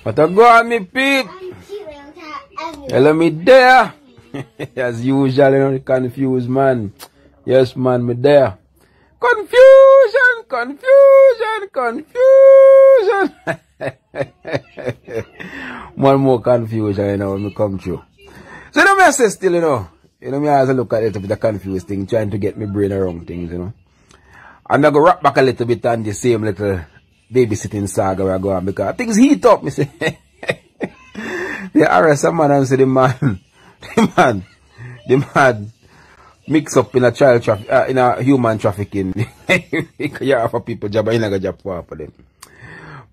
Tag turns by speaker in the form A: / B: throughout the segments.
A: But I go on me Pete. Hello me there. As usual, you know, confused man. Yes man, me there. Confusion, confusion, confusion. One more confusion, you know, when me come through. So you know me I say still, you know me I look at it a bit of confused thing, trying to get my brain around things, you know. And I go rock back a little bit on the same little babysitting saga where I go on because things heat up, me say. They arrest a man and say the man mix up in a child traffic, in a human trafficking. You offer people job, but you not job for them.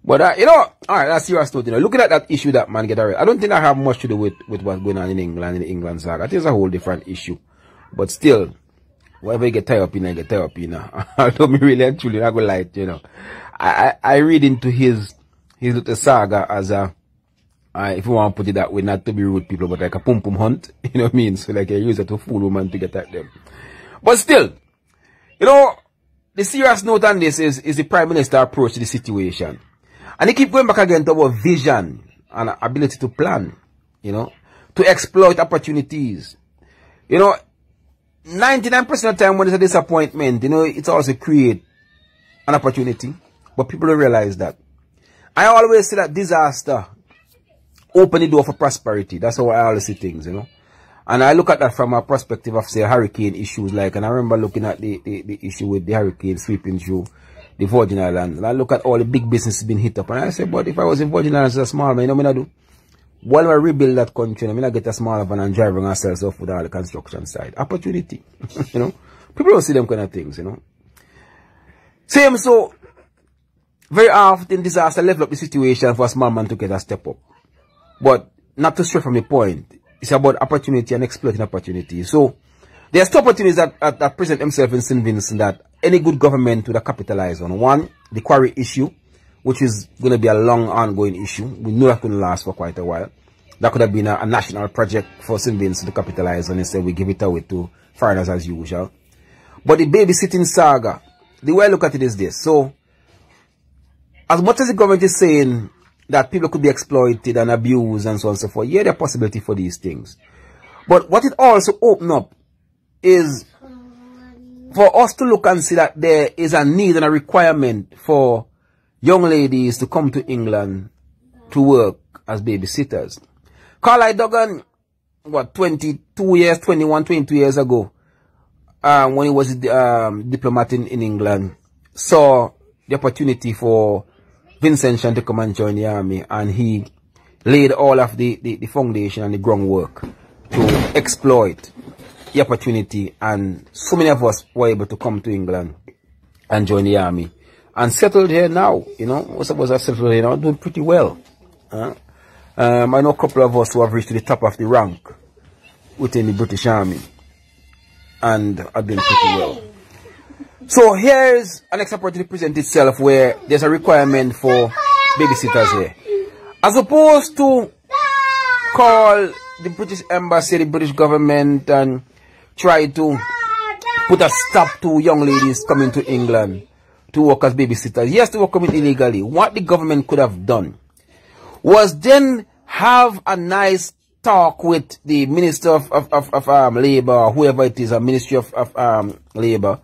A: But you know, alright, that's serious note, you know. Looking at that issue that man get arrested, I don't think that have much to do with what's going on in England, in the England saga. I think it's a whole different issue. But still, whatever you get tied up in, I get tied up in. Although me really and truly not gonna lie, you know. I read into his little saga as a if you want to put it that way, not to be rude people, but like a pum pum hunt, you know what I mean? So like you use it to fool woman to get at them. But still, you know, the serious note on this is the Prime Minister approach to the situation. And he keep going back again to about vision and ability to plan, you know, to exploit opportunities. You know, 99% of the time when there's a disappointment, you know, it's also create an opportunity. But people don't realize that. I always say that disaster open the door for prosperity. That's how I always see things, you know. And I look at that from a perspective of, say, hurricane issues. Like, and I remember looking at the issue with the hurricane sweeping through the Virgin Islands. And I look at all the big businesses being hit up. And I say, but if I was in Virgin Islands as a small man, you know what I do? While I rebuild that country, I mean, I get a smaller van and driving ourselves off with all the construction side. Opportunity. You know. People don't see them kind of things, you know. Same so, very often disaster level up the situation for a small man to get a step up. But not to stray from the point. It's about opportunity and exploiting opportunity. So there's two opportunities that present themselves in St Vincent that any good government would have capitalized on. One, the quarry issue, which is going to be a long ongoing issue. We know that's going to last for quite a while. That could have been a national project for St Vincent to capitalize on. Instead, we give it away to foreigners as usual. But the babysitting saga, the way I look at it is this. So as much as the government is saying that people could be exploited and abused and so on and so forth, yeah, there's a possibility for these things. But what it also opens up is for us to look and see that there is a need and a requirement for young ladies to come to England to work as babysitters. Carl Duggan, what, 22 years, 21, 22 years ago, when he was a diplomat in England, saw the opportunity for Vincent to come and join the army, and he laid all of the foundation and the groundwork to exploit the opportunity, and so many of us were able to come to England and join the army and settled here now. You know, most of us are settled here now, doing pretty well. I know a couple of us who have reached to the top of the rank within the British Army and are doing pretty well. So here's an next opportunity present itself where there's a requirement for babysitters here. As opposed to call the British Embassy, the British government, and try to put a stop to young ladies coming to England to work as babysitters. Yes, they were coming illegally. What the government could have done was then have a nice talk with the Minister of Labour, or whoever it is, a Ministry of Labour,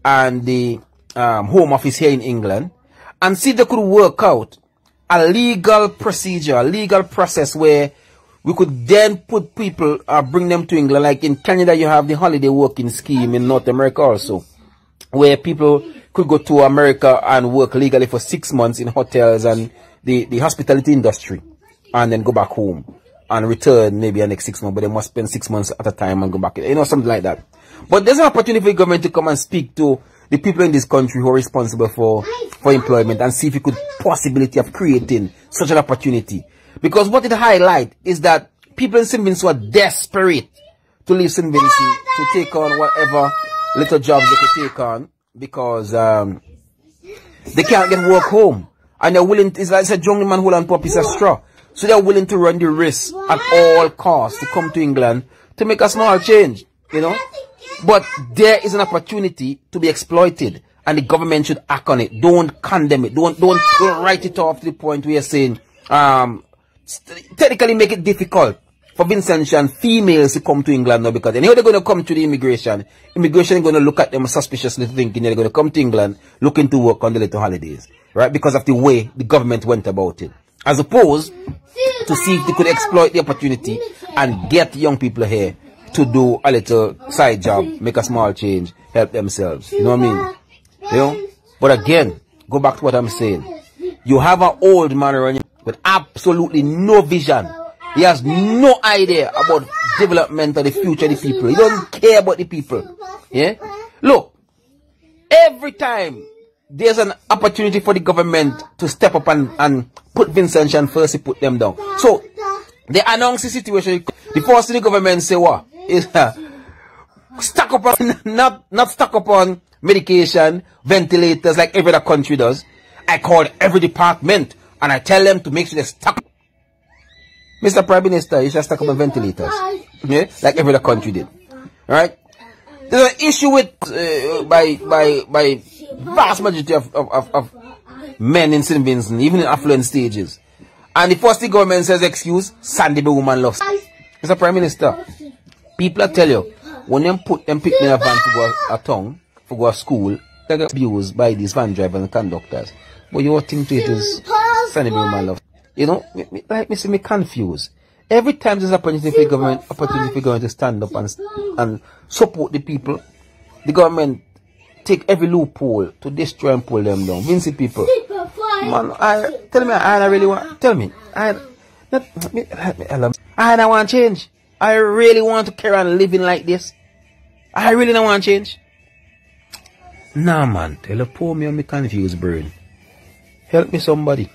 A: and the Home Office here in England, and see if they could work out a legal procedure, a legal process where we could then put people, bring them to England. Like in Canada, you have the holiday working scheme in North America also, where people could go to America and work legally for 6 months in hotels and the hospitality industry, and then go back home and return maybe the next 6 months, but they must spend 6 months at a time and go back, you know, something like that. But there's an opportunity for the government to come and speak to the people in this country who are responsible for employment and see if you could possibility of creating such an opportunity. Because what it highlights is that people in St Vincent are desperate to leave St Vincent, to take on whatever little jobs they could take on, because they can't get work home. And they're willing, it's like a jungle man holding on a piece of straw. So they're willing to run the risk at all costs to come to England to make a small change, you know. But there is an opportunity to be exploited, and the government should act on it. Don't condemn it. Don't write it off to the point where you're saying, technically make it difficult for Vincentian females to come to England now, because they know they're going to come to the immigration. Immigration is going to look at them suspiciously, thinking they're going to come to England looking to work on the little holidays, right? Because of the way the government went about it. As opposed to see if they could exploit the opportunity and get young people here to do a little side job, make a small change, help themselves. You know what I mean? You know? But again, go back to what I'm saying. You have an old man running with absolutely no vision. He has no idea about development of the future of the people. He doesn't care about the people. Yeah? Look, every time there's an opportunity for the government to step up and put Vincentian first, he put them down. So, they announce the situation. The first thing the government say what? Is stuck up on, not stuck up on medication, ventilators like every other country does. I call every department and I tell them to make sure they stock. Mr. Prime Minister, you should stock up on ventilators. Yeah? Like every other country did. Alright? There's an issue with, by vast majority of men in St Vincent, even in affluent stages. And the first thing government says, excuse, Sandy be woman loves. Mr. Prime Minister, people tell you, when them put them pick in a van to go a town, for go to school, they get abused by these van drivers and conductors. But you think to it is Sandy be woman love. You know, like me confused. Every time there's opportunity for government to stand up and support the people, the government take every loophole to destroy and pull them down. Vinci people. Man, tell me, I really want, tell me, I don't want change. I really want to carry on living like this. I really don't want change. Nah, man, tell a poor me on me confused brain. Help me somebody.